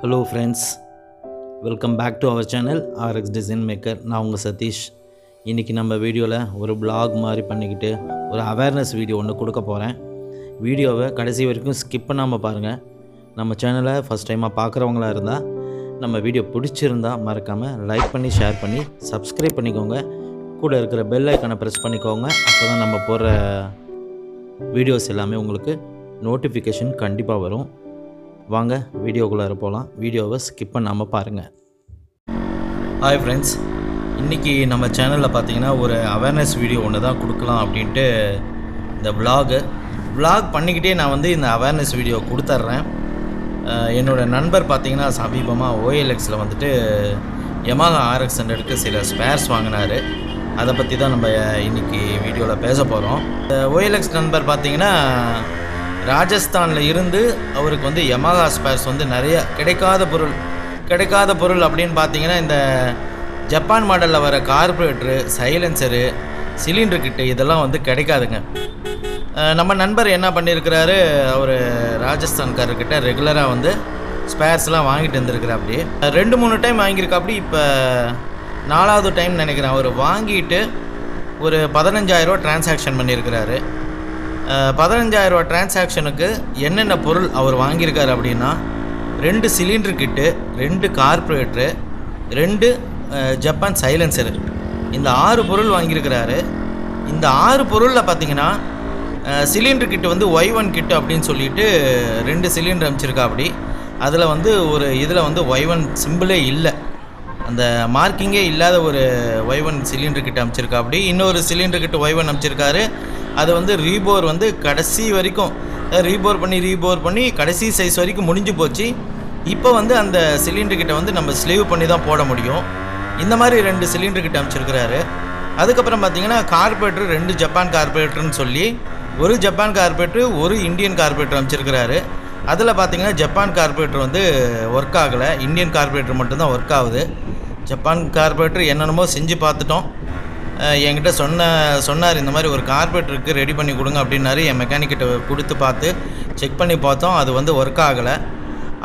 Hello friends, welcome back to our channel RX design maker. நான் உங்கள் சதீஷ். இன்றைக்கி நம்ம வீடியோவில் ஒரு பிளாக் மாதிரி பண்ணிக்கிட்டு ஒரு அவேர்னஸ் வீடியோ ஒன்று கொடுக்க போகிறேன். வீடியோவை கடைசி வரைக்கும் ஸ்கிப் பண்ணாமல் பாருங்கள். நம்ம சேனலை ஃபஸ்ட் டைமாக பார்க்குறவங்களா இருந்தால் நம்ம வீடியோ பிடிச்சிருந்தால் மறக்காமல் லைக் பண்ணி ஷேர் பண்ணி சப்ஸ்கிரைப் பண்ணிக்கோங்க. கூட இருக்கிற பெல் ஐக்கானை ப்ரெஸ் பண்ணிக்கோங்க. அப்போ தான் நம்ம போடுற வீடியோஸ் எல்லாமே உங்களுக்கு நோட்டிஃபிகேஷன் கண்டிப்பாக வரும். வாங்க வீடியோக்குள்ளே போகலாம். வீடியோவை ஸ்கிப் பண்ணாமல் பாருங்கள். ஹாய் ஃப்ரெண்ட்ஸ், இன்றைக்கி நம்ம சேனலில் பார்த்தீங்கன்னா ஒரு அவேர்னஸ் வீடியோ ஒன்று தான் கொடுக்கலாம் அப்படின்ட்டு இந்த விலாக் பண்ணிக்கிட்டே நான் வந்து இந்த அவேர்னஸ் வீடியோ கொடுத்துட்றேன். என்னோடய நண்பர் பார்த்தீங்கன்னா சமீபமாக OLXயில் வந்துட்டு Yamaha RX 100க்கு சில ஸ்பேர்ஸ் வாங்கினார். அதை பற்றி தான் நம்ம இன்றைக்கி வீடியோவில் பேச போகிறோம். OLX நண்பர் பார்த்தீங்கன்னா ராஜஸ்தானில் இருந்து அவருக்கு வந்து Yamaha ஸ்பேர்ஸ் வந்து நிறைய கிடைக்காத பொருள் அப்படின்னு பார்த்தீங்கன்னா இந்த ஜப்பான் மாடலில் வர கார்பரேட்டரு, சைலன்சரு, சிலிண்டர் கிட்டு இதெல்லாம் வந்து கிடைக்காதுங்க. நம்ம நண்பர் என்ன பண்ணியிருக்கிறாரு, அவர் ராஜஸ்தான்காரர்கிட்ட ரெகுலராக வந்து ஸ்பேர்ஸ்லாம் வாங்கிட்டு இருந்திருக்கிறாப்படி. 2-3 டைம் வாங்கியிருக்காப்படி. இப்போ 4வது டைம் நினைக்கிறேன். அவர் வாங்கிட்டு ஒரு 15,000 டிரான்சாக்ஷன் பண்ணியிருக்கிறாரு. 15,000 டிரான்சாக்ஷனுக்கு என்னென்ன பொருள் அவர் வாங்கியிருக்காரு அப்படின்னா 2 சிலிண்டர் கிட்டு, 2 கார்பரேட்டரு, 2 ஜப்பான் சைலன்சரு, இந்த 6 பொருள் வாங்கியிருக்கிறாரு. இந்த 6 பொருளில் பார்த்திங்கன்னா சிலிண்டர் கிட்டு வந்து Y1 கிட்டு அப்படின்னு சொல்லிட்டு 2 சிலிண்டர் அமைச்சிருக்கா. அப்படி அதில் வந்து ஒரு இதில் வந்து Y1 சிம்பிளே இல்லை, அந்த மார்க்கிங்கே இல்லாத ஒரு Y1 சிலிண்டர் கிட்ட அமைச்சிருக்கா. அப்படி இன்னொரு சிலிண்டர் கிட்ட Y1 அமைச்சிருக்காரு. அது வந்து ரீபோர் வந்து கடைசி வரைக்கும் ரீபோர் பண்ணி கடைசி சைஸ் வரைக்கும் முடிஞ்சு போச்சு. இப்போ வந்து அந்த சிலிண்டர் கிட்ட வந்து நம்ம ஸ்லீவ் பண்ணி தான் போட முடியும். இந்த மாதிரி 2 சிலிண்டர் கிட்ட அமைச்சிருக்கிறாரு. அதுக்கப்புறம் பார்த்திங்கன்னா கார்பரேட்டர் 2 ஜப்பான் கார்பரேட்டர்னு சொல்லி ஒரு ஜப்பான் கார்பரேட்டர், ஒரு இந்தியன் கார்பரேட்டர் அமைச்சிருக்கிறாரு. அதில் பார்த்திங்கன்னா ஜப்பான் கார்பரேட்டர் வந்து ஒர்க் ஆகலை, இந்தியன் கார்பரேட்டர் மட்டும்தான் ஒர்க் ஆகுது. ஜப்பான் கார்பரேட்டர் என்னென்னமோ செஞ்சு பார்த்துட்டோம். என்கிட்ட சொன்னார் இந்த மாதிரி ஒரு கார்பரேட்டருக்கு ரெடி பண்ணி கொடுங்க அப்படின்னாரு. என் மெக்கானிக்கிட்ட கொடுத்து பார்த்து செக் பண்ணி பார்த்தோம், அது வந்து ஒர்க் ஆகலை.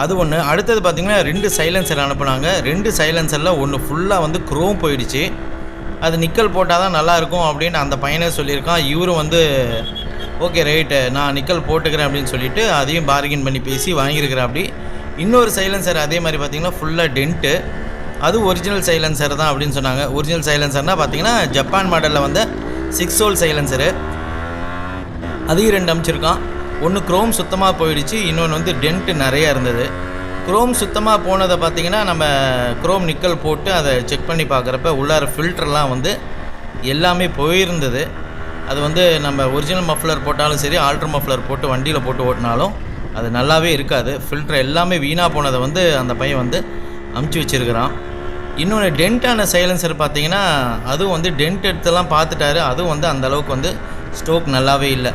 அது ஒன்று. அடுத்தது பார்த்திங்கன்னா 2 சைலன்சர் அனுப்புனாங்க. 2 சைலன்சரில் ஒன்று ஃபுல்லாக வந்து குரோம் போயிடுச்சு. அது நிக்கல் போட்டால் தான் நல்லாயிருக்கும் அப்படின்னு அந்த பையனே சொல்லியிருக்கான். இவரும் வந்து ஓகே ரைட்டு நான் நிக்கல் போட்டுக்கிறேன் அப்படின்னு சொல்லிவிட்டு அதையும் பார்கின் பண்ணி பேசி வாங்கியிருக்கிறேன். அப்படி இன்னொரு சைலன்சர் அதே மாதிரி பார்த்திங்கன்னா ஃபுல்லாக டென்ட்டு, அது ஒரிஜினல் சைலன்சர் தான் அப்படின்னு சொன்னாங்க. ஒரிஜினல் சைலன்சர்னால் பார்த்தீங்கன்னா ஜப்பான் மாடலில் வந்து 6 ஹோல் சைலன்சரு, அதையும் 2 அமைச்சிருக்கான். ஒன்று குரோம் சுத்தமாக போயிடுச்சு, இன்னொன்று வந்து டென்ட்டு நிறையா இருந்தது. குரோம் சுத்தமாக போனதை பார்த்திங்கன்னா நம்ம குரோம் நிக்கல் போட்டு அதை செக் பண்ணி பார்க்குறப்ப உள்ளார ஃபில்டர்லாம் வந்து எல்லாமே போயிருந்தது. அது வந்து நம்ம ஒரிஜினல் மஃப்ளர் போட்டாலும் சரி, ஆல்ட்ரு மஃப்ளர் போட்டு வண்டியில் போட்டு ஓட்டினாலும் அது நல்லாவே இருக்காது. ஃபில்டர் எல்லாமே வீணாக போனதை வந்து அந்த பையன் வந்து அமுச்சு வச்சுருக்கிறான். இன்னொன்று டென்ட்டான சைலன்சர் பார்த்திங்கன்னா அதுவும் வந்து டென்ட் எடுத்துலாம் பார்த்துட்டாரு. அதுவும் வந்து அந்தளவுக்கு வந்து ஸ்டோக் நல்லாவே இல்லை.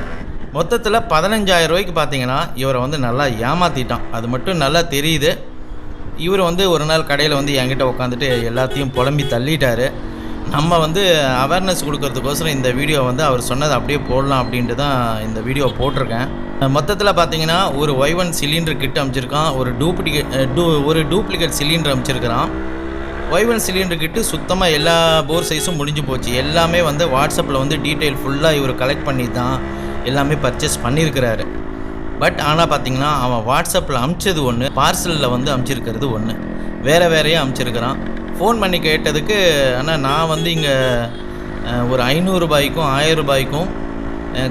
மொத்தத்தில் 15,000 ரூபாய்க்கு பார்த்திங்கன்னா இவரை வந்து நல்லா ஏமாற்றிட்டான். அது மட்டும் நல்லா தெரியுது. இவர் வந்து ஒரு நாள் கடையில் வந்து என்கிட்ட உட்காந்துட்டு எல்லாத்தையும் புலம்பி தள்ளிட்டார். நம்ம வந்து அவேர்னஸ் கொடுக்கறதுக்கோசரம் இந்த வீடியோ வந்து அவர் சொன்னதை அப்படியே போடலாம் அப்படின்ட்டு தான் இந்த வீடியோ போட்டிருக்கேன். மொத்தத்தில் பார்த்திங்கன்னா ஒரு Y1 சிலிண்டர் கிட்ட அமைச்சிருக்கான், ஒரு டூப்ளிகேட் சிலிண்டர் அமைச்சிருக்கிறான். Y1 சிலிண்டர் கிட்டு சுத்தமாக எல்லா போர் சைஸும் முடிஞ்சு போச்சு. எல்லாமே வந்து வாட்ஸ்அப்பில் வந்து டீட்டெயில் ஃபுல்லாக இவர் கலெக்ட் பண்ணி தான் எல்லாமே பர்ச்சேஸ் பண்ணியிருக்கிறாரு. பட் ஆனால் பார்த்திங்கன்னா அவன் வாட்ஸ்அப்பில் அமுச்சது ஒன்று, பார்சலில் வந்து அமுச்சிருக்கிறது ஒன்று, வேறையாக அமுச்சிருக்கிறான். ஃபோன் பண்ணி கேட்டதுக்கு ஆனால் நான் வந்து இங்கே ஒரு 500 ரூபாய்க்கும் 1000 ரூபாய்க்கும்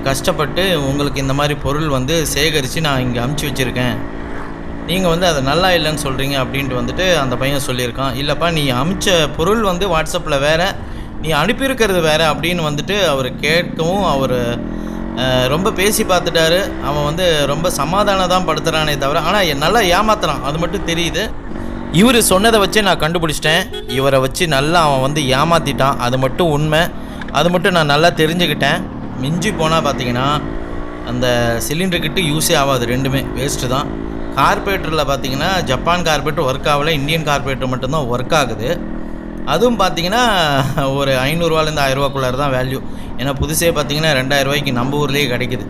கஷ்டப்பட்டு உங்களுக்கு இந்த மாதிரி பொருள் வந்து சேகரித்து நான் இங்கே அமுச்சு வச்சுருக்கேன், நீங்கள் வந்து அது நல்லா இல்லைன்னு சொல்கிறீங்க அப்படின்ட்டு வந்துட்டு அந்த பையன் சொல்லியிருக்கான். இல்லைப்பா நீ அமுச்ச பொருள் வந்து வாட்ஸ்அப்பில் வேறு, நீ அனுப்பியிருக்கிறது வேறு அப்படின்னு வந்துட்டு அவர் கேட்கவும் அவர் ரொம்ப பேசி பார்த்துட்டாரு. அவன் வந்து ரொம்ப சமாதானம் தான் படுத்துகிறானே தவிர ஆனால் நல்லா ஏமாத்துறான், அது மட்டும் தெரியுது. இவர் சொன்னதை வச்சு நான் கண்டுபிடிச்சிட்டேன், இவரை வச்சு நல்லா அவன் வந்து ஏமாற்றிட்டான். அது மட்டும் உண்மை, அது மட்டும் நான் நல்லா தெரிஞ்சுக்கிட்டேன். மிஞ்சி போனால் பார்த்திங்கன்னா அந்த சிலிண்டர் கிட்ட யூஸே ஆகாது, ரெண்டுமே வேஸ்ட்டு தான். கார்பரேட்டரில் பார்த்திங்கன்னா ஜப்பான் கார்பரேட்டர் ஒர்க் ஆகலை, இந்தியன் கார்பரேட்டர் மட்டும்தான் ஒர்க் ஆகுது. அதுவும் பார்த்திங்கன்னா ஒரு 500 ரூபாலேருந்து 1000 ரூபாக்குள்ளார தான் வேல்யூ. ஏன்னா புதுசே பார்த்திங்கன்னா 2000 ரூபாய்க்கு நம்ம ஊர்லேயே கிடைக்குது.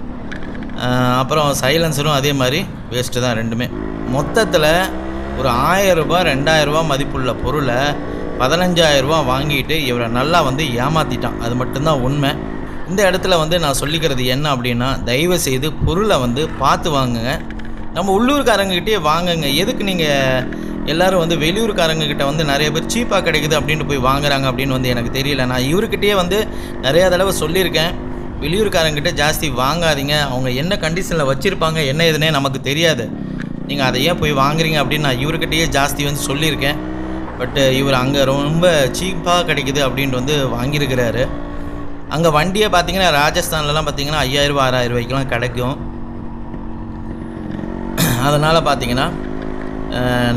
அப்புறம் சைலன்சரும் அதே மாதிரி வேஸ்ட்டு தான் ரெண்டுமே. மொத்தத்தில் ஒரு ரூ. 1000 2000 மதிப்புள்ள பொருளை 15000 வாங்கிட்டு இவரை நல்லா வந்து ஏமாற்றிட்டான். அது மட்டும்தான் உண்மை. இந்த இடத்துல வந்து நான் சொல்லிக்கிறது என்ன அப்படின்னா, தயவு செய்து பொருளை வந்து பார்த்து வாங்குங்க. நம்ம உள்ளூர்காரங்ககிட்டே வாங்குங்க. எதுக்கு நீங்கள் எல்லோரும் வந்து வெளியூர்காரங்கக்கிட்ட வந்து நிறைய பேர் சீப்பாக கிடைக்குது அப்படின்ட்டு போய் வாங்குறாங்க அப்படின்னு வந்து எனக்கு தெரியல. நான் இவர்கிட்டயே வந்து நிறையா தடவை சொல்லியிருக்கேன், வெளியூர்காரங்கிட்ட ஜாஸ்தி வாங்காதீங்க, அவங்க என்ன கண்டிஷனில் வச்சுருப்பாங்க என்ன ஏதுன்னே நமக்கு தெரியாது, நீங்கள் அதை ஏன் போய் வாங்குறீங்க அப்படின்னு நான் இவர்கிட்டயே ஜாஸ்தி வந்து சொல்லியிருக்கேன். பட் இவர் அங்கே ரொம்ப சீப்பாக கிடைக்குது அப்படின்ட்டு வந்து வாங்கியிருக்கிறாரு. அங்கே வண்டியை பார்த்தீங்கன்னா ராஜஸ்தான்லலாம் பார்த்தீங்கன்னா 5000 6000 ரூபாய்க்கெலாம் கிடைக்கும். அதனால் பார்த்தீங்கன்னா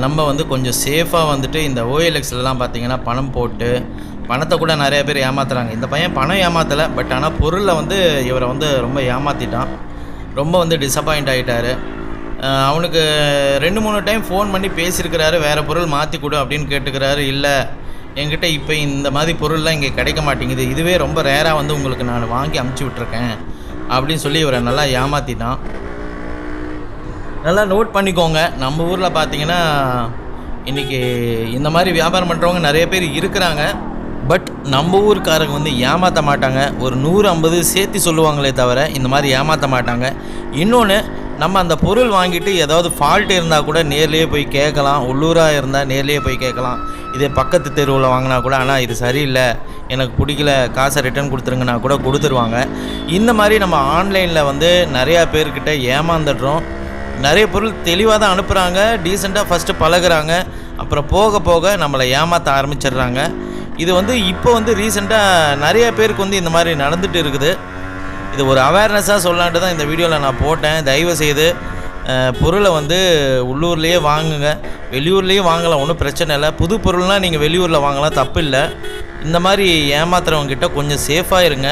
நம்ம வந்து கொஞ்சம் சேஃபாக வந்துட்டு இந்த OLXலலாம் பார்த்தீங்கன்னா பணம் போட்டு பணத்தை கூட நிறைய பேர் ஏமாத்துறாங்க. இந்த பையன் பணம் ஏமாற்றலை, பட் ஆனால் பொருளில் வந்து இவரை வந்து ரொம்ப ஏமாற்றிட்டான். ரொம்ப வந்து டிசப்பாயிண்ட் ஆகிட்டார். அவனுக்கு 2-3 டைம் ஃபோன் பண்ணி பேசியிருக்கிறாரு, வேறு பொருள் மாற்றி கொடு அப்படின்னு கேட்டுக்கிறாரு. இல்லை என்கிட்ட இப்போ இந்த மாதிரி பொருள்லாம் இங்கே கிடைக்க மாட்டேங்குது, இதுவே ரொம்ப ரேராக வந்து உங்களுக்கு நான் வாங்கி அமுச்சு விட்ருக்கேன் அப்படின்னு சொல்லி இவரை நல்லா ஏமாற்றிட்டான். நல்லா நோட் பண்ணிக்கோங்க. நம்ம ஊரில் பார்த்தீங்கன்னா இன்றைக்கி இந்த மாதிரி வியாபாரம் பண்ணுறவங்க நிறைய பேர் இருக்கிறாங்க. பட் நம்ம ஊருக்காரங்க வந்து ஏமாற்ற மாட்டாங்க. ஒரு 100-50 சேர்த்து சொல்லுவாங்களே தவிர இந்த மாதிரி ஏமாற்ற மாட்டாங்க. இன்னொன்று, நம்ம அந்த பொருள் வாங்கிட்டு ஏதாவது ஃபால்ட் இருந்தால் கூட நேர்லேயே போய் கேட்கலாம். உள்ளூராக இருந்தால் நேர்லேயே போய் கேட்கலாம். இதே பக்கத்து தெருவில் வாங்கினா கூட, ஆனால் இது சரியில்லை, எனக்கு பிடிக்கல, காசை ரிட்டர்ன் கொடுத்துருங்கன்னா கூட கொடுத்துருவாங்க. இந்த மாதிரி நம்ம ஆன்லைனில் வந்து நிறையா பேர்கிட்ட ஏமாந்துடுறோம். நிறைய பொருள் தெளிவாக தான் அனுப்புகிறாங்க, டீசெண்டாக ஃபஸ்ட்டு பழகுறாங்க, அப்புறம் போக போக நம்மளை ஏமாற்ற ஆரம்பிச்சிடுறாங்க. இது வந்து இப்போ வந்து ரீசெண்டாக நிறைய பேருக்கு வந்து இந்த மாதிரி நடந்துகிட்டு இருக்குது. இது ஒரு அவேர்னஸாக சொல்லான்ட்டு தான் இந்த வீடியோவில் நான் போட்டேன். தயவுசெய்து பொருளை வந்து உள்ளூர்லேயே வாங்குங்க, வெளியூர்லேயும் வாங்கலாம், ஒன்றும் பிரச்சனை இல்லை. புது பொருள்னால் நீங்கள் வெளியூரில் வாங்கலாம், தப்பு இல்லை. இந்த மாதிரி ஏமாத்துறவங்ககிட்ட கொஞ்சம் சேஃபாக இருங்க.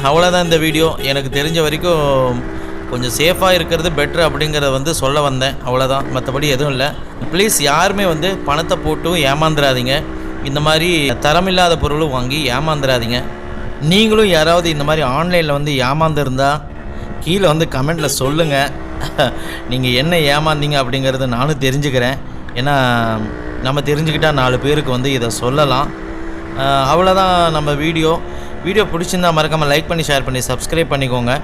அவ்வளோதான் இந்த வீடியோ. எனக்கு தெரிஞ்ச வரைக்கும் கொஞ்சம் சேஃபாக இருக்கிறது பெட்ரு அப்படிங்கிறத வந்து சொல்ல வந்தேன், அவ்வளோதான். மற்றபடி எதுவும் இல்லை. ப்ளீஸ் யாருமே வந்து பணத்தை போட்டும் ஏமாந்துடாதீங்க. இந்த மாதிரி தரமில்லாத பொருளும் வாங்கி ஏமாந்துடாதீங்க. நீங்களும் யாராவது இந்த மாதிரி ஆன்லைனில் வந்து ஏமாந்துருந்தால் கீழே வந்து கமெண்ட்டில் சொல்லுங்கள். நீங்கள் என்ன ஏமாந்தீங்க அப்படிங்கிறத நானும் தெரிஞ்சுக்கிறேன். ஏன்னா நம்ம தெரிஞ்சுக்கிட்டால் 4 பேருக்கு வந்து இதை சொல்லலாம். அவ்வளோதான் நம்ம வீடியோ பிடிச்சிருந்தால் மறக்காமல் லைக் பண்ணி, ஷேர் பண்ணி, சப்ஸ்கிரைப் பண்ணிக்கோங்க.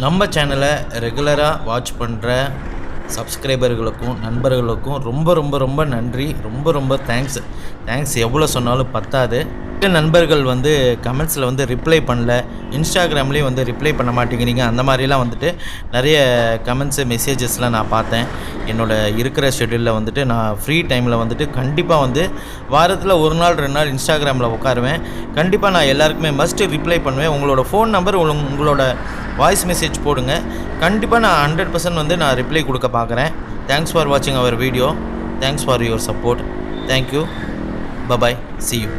நம்ம சேனலை ரெகுலராக வாட்ச் பண்ணுற சப்ஸ்கிரைபர்களுக்கும் நண்பர்களுக்கும் ரொம்ப ரொம்ப ரொம்ப நன்றி. ரொம்ப ரொம்ப தேங்க்ஸ். எவ்வளோ சொன்னாலும் பத்தாது. நண்பர்கள் வந்து கமெண்ட்ஸில் வந்து ரிப்ளை பண்ணல, இன்ஸ்டாகிராம்லேயும் வந்து ரிப்ளை பண்ண மாட்டேங்கிறீங்க. அந்த மாதிரிலாம் வந்துட்டு நிறைய கமெண்ட்ஸு மெசேஜஸ்லாம் நான் பார்த்தேன். என்னோடய இருக்கிற ஷெட்யூலில் வந்துட்டு நான் ஃப்ரீ டைமில் வந்துட்டு கண்டிப்பாக வந்து வாரத்தில் 1 நாள் 2 நாள் இன்ஸ்டாகிராமில் உட்காருவேன். கண்டிப்பாக நான் எல்லாருக்குமே மஸ்ட்டு ரிப்ளை பண்ணுவேன். உங்களோட ஃபோன் நம்பர், உங்களோட வாய்ஸ் மெசேஜ் போடுங்க. கண்டிப்பாக நான் 100% வந்து நான் ரிப்ளை கொடுக்க பார்க்குறேன். தேங்க்ஸ் ஃபார் வாட்சிங் our video. Thanks for your support. Thank you. Bye bye. See you.